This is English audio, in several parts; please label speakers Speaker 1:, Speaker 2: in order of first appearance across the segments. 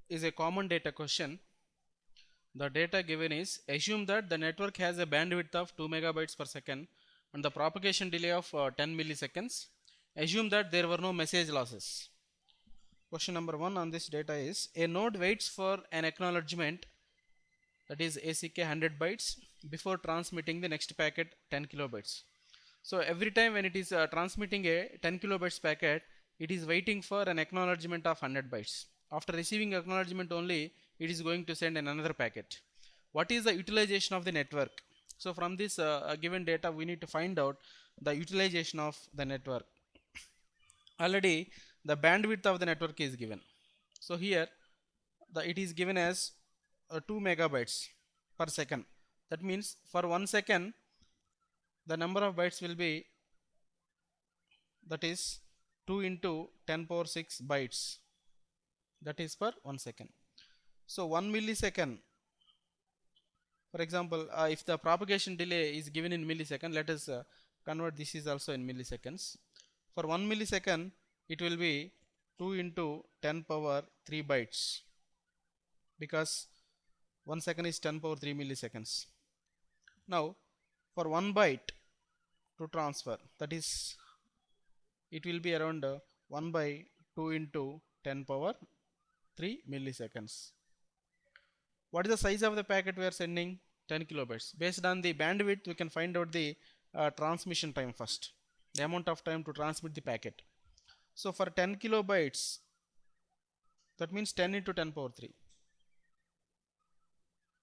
Speaker 1: is a common data question. The data given is, assume that the network has a bandwidth of 2 megabytes per second and the propagation delay of 10 milliseconds. Assume that there were no message losses. Question number 1 on this data is, a node waits for an acknowledgement, that is ACK 100 bytes, before transmitting the next packet 10 kilobytes. So every time when it is transmitting a 10 kilobytes packet, it is waiting for an acknowledgement of 100 bytes. After receiving acknowledgement only, it is going to send another packet. What is the utilization of the network? So from this given data, we need to find out the utilization of the network. Already the bandwidth of the network is given. So here it is given as 2 megabytes per second. That means for 1 second the number of bytes will be, that is 2 into 10 power 6 bytes, that is per 1 second. So 1 millisecond, for example, if the propagation delay is given in millisecond, let us convert this is also in milliseconds. For 1 millisecond it will be 2 into 10 power 3 bytes, because 1 second is 10 power 3 milliseconds. Now for 1 byte to transfer, that is it will be around 1 by 2 into 10 power 3 milliseconds. What is the size of the packet we are sending? 10 kilobytes. Based on the bandwidth, we can find out the transmission time first, the amount of time to transmit the packet. So for 10 kilobytes, that means 10 into 10 power 3.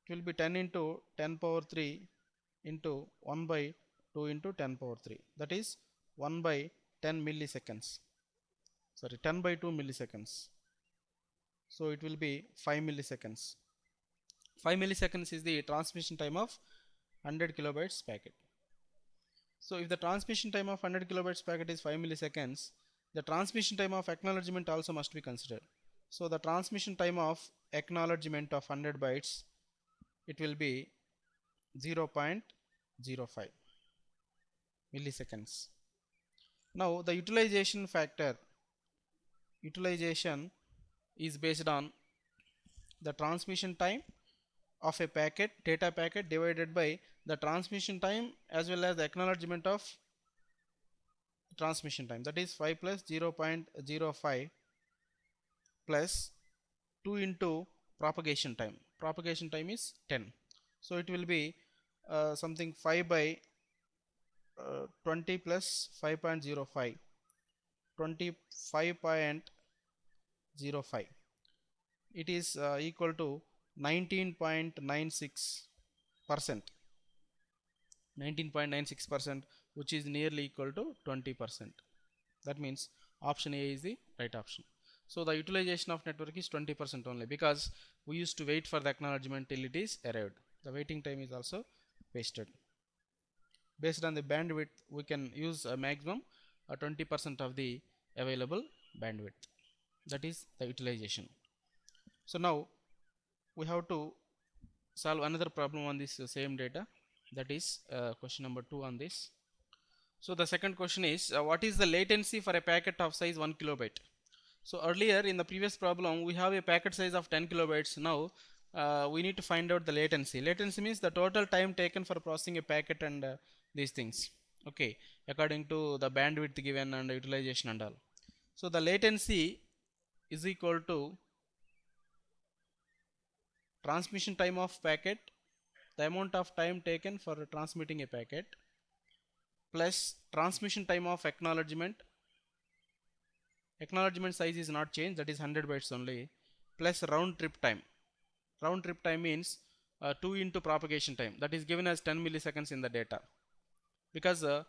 Speaker 1: It will be 10 into 10 power 3 into 1 by 2 into 10 power 3. That is 1 by 10 milliseconds. Sorry, 10 by 2 milliseconds. So it will be 5 milliseconds. 5 milliseconds is the transmission time of 100 kilobytes packet. So if the transmission time of 100 kilobytes packet is 5 milliseconds, the transmission time of acknowledgement also must be considered. So the transmission time of acknowledgement of 100 bytes, it will be 0.05 milliseconds. Now the utilization factor, utilization is based on the transmission time of a packet, data packet, divided by the transmission time as well as the acknowledgement of transmission time, that is 5 plus 0.05 plus 2 into propagation time. Propagation time is 10. So it will be something 5 by 20 plus 5.05, 25.05. It is equal to 19.96%. 19.96%, which is nearly equal to 20%. That means option A is the right option. So the utilization of network is 20% only, because we used to wait for the acknowledgement till it is arrived. The waiting time is also wasted. Based on the bandwidth, we can use a maximum 20% of the available bandwidth. That is the utilization. So now we have to solve another problem on this same data, that is question number 2 on this. So the second question is, what is the latency for a packet of size 1 kilobyte? So earlier in the previous problem we have a packet size of 10 kilobytes. Now we need to find out the latency. Latency means the total time taken for processing a packet and these things, okay, according to the bandwidth given and utilization and all. So the latency is equal to transmission time of packet, the amount of time taken for transmitting a packet, plus transmission time of acknowledgement. Acknowledgement size is not changed, that is 100 bytes only, plus round trip time. Round trip time means 2 into propagation time, that is given as 10 milliseconds in the data, because the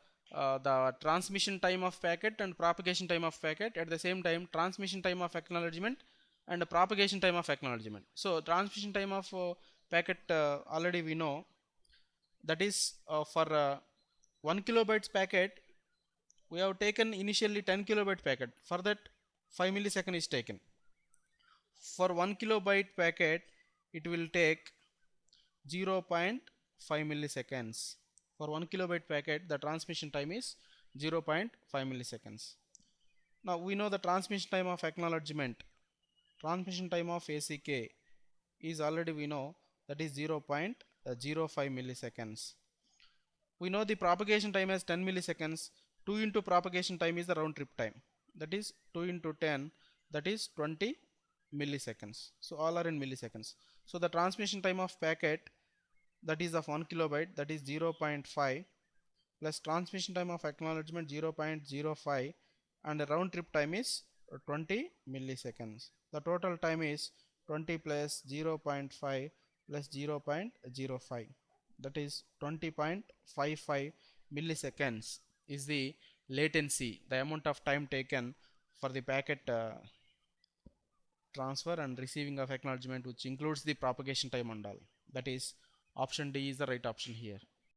Speaker 1: transmission time of packet and propagation time of packet, at the same time transmission time of acknowledgement and the propagation time of acknowledgement. So transmission time of packet already we know, that is for 1 kilobytes packet we have taken initially 10 kilobyte packet, for that 5 millisecond is taken. For 1 kilobyte packet it will take 0.5 milliseconds. For 1 kilobyte packet the transmission time is 0.5 milliseconds. Now we know the transmission time of acknowledgement. transmission time of ACK is already we know that is 0.05 milliseconds. We know the propagation time as 10 milliseconds. 2 into propagation time is the round trip time, that is 2 into 10, that is 20 milliseconds. So all are in milliseconds. So the transmission time of packet, that is of 1 kilobyte, that is 0.5, plus transmission time of acknowledgement 0.05, and the round trip time is 20 milliseconds. The total time is 20 plus 0.5 plus 0.05, that is 20.55 milliseconds is the latency, the amount of time taken for the packet transfer and receiving of acknowledgement, which includes the propagation time and all. That is option D is the right option here.